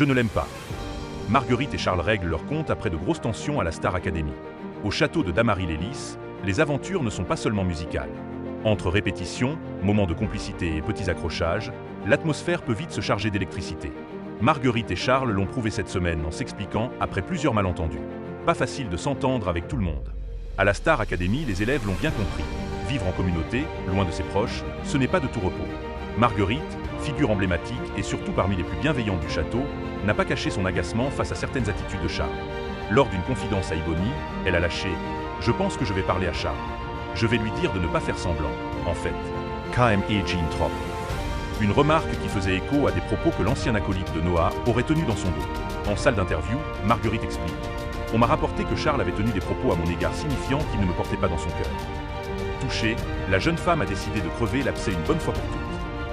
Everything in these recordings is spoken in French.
Je ne l'aime pas. Marguerite et Charles règlent leur compte après de grosses tensions à la Star Academy. Au château de Damary-lès-Lys, les aventures ne sont pas seulement musicales. Entre répétitions, moments de complicité et petits accrochages, l'atmosphère peut vite se charger d'électricité. Marguerite et Charles l'ont prouvé cette semaine en s'expliquant après plusieurs malentendus. Pas facile de s'entendre avec tout le monde. À la Star Academy, les élèves l'ont bien compris. Vivre en communauté, loin de ses proches, ce n'est pas de tout repos. Marguerite, figure emblématique et surtout parmi les plus bienveillantes du château, n'a pas caché son agacement face à certaines attitudes de Charles. Lors d'une confidence à Ebony, elle a lâché « Je pense que je vais parler à Charles. Je vais lui dire de ne pas faire semblant. En fait, KME Jean Trop. » Une remarque qui faisait écho à des propos que l'ancien acolyte de Noah aurait tenus dans son dos. En salle d'interview, Marguerite explique « On m'a rapporté que Charles avait tenu des propos à mon égard signifiant qu'il ne me portait pas dans son cœur. » Touchée, la jeune femme a décidé de crever l'abcès une bonne fois pour toutes.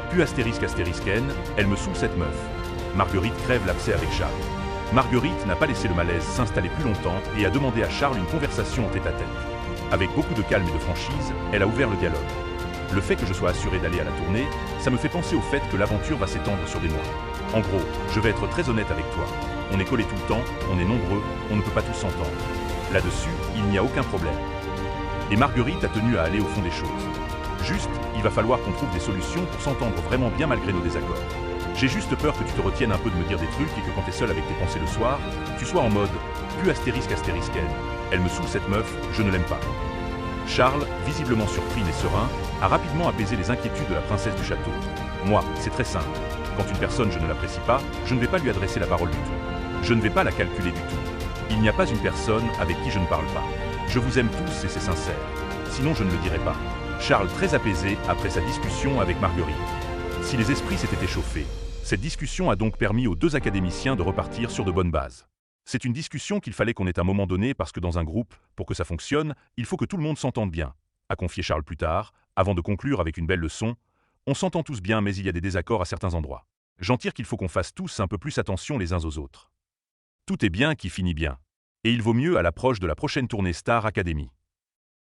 Puis **N, elle me saoule cette meuf. Marguerite crève l'abcès avec Charles. Marguerite n'a pas laissé le malaise s'installer plus longtemps et a demandé à Charles une conversation en tête-à-tête. Avec beaucoup de calme et de franchise, elle a ouvert le dialogue. Le fait que je sois assuré d'aller à la tournée, ça me fait penser au fait que l'aventure va s'étendre sur des mois. En gros, je vais être très honnête avec toi. On est collés tout le temps, on est nombreux, on ne peut pas tous s'entendre. Là-dessus, il n'y a aucun problème. Et Marguerite a tenu à aller au fond des choses. Juste, il va falloir qu'on trouve des solutions pour s'entendre vraiment bien malgré nos désaccords. J'ai juste peur que tu te retiennes un peu de me dire des trucs et que quand t'es seul avec tes pensées le soir, tu sois en mode « **N, elle me saoule cette meuf, je ne l'aime pas ». Charles, visiblement surpris mais serein, a rapidement apaisé les inquiétudes de la princesse du château. Moi, c'est très simple. Quand une personne je ne l'apprécie pas, je ne vais pas lui adresser la parole du tout. Je ne vais pas la calculer du tout. Il n'y a pas une personne avec qui je ne parle pas. Je vous aime tous et c'est sincère. Sinon je ne le dirai pas. Charles très apaisé après sa discussion avec Marguerite. Si les esprits s'étaient échauffés, cette discussion a donc permis aux deux académiciens de repartir sur de bonnes bases. C'est une discussion qu'il fallait qu'on ait à un moment donné parce que dans un groupe, pour que ça fonctionne, il faut que tout le monde s'entende bien, a confié Charles plus tard, avant de conclure avec une belle leçon. On s'entend tous bien mais il y a des désaccords à certains endroits. J'en tire qu'il faut qu'on fasse tous un peu plus attention les uns aux autres. Tout est bien qui finit bien. Et il vaut mieux à l'approche de la prochaine tournée Star Academy.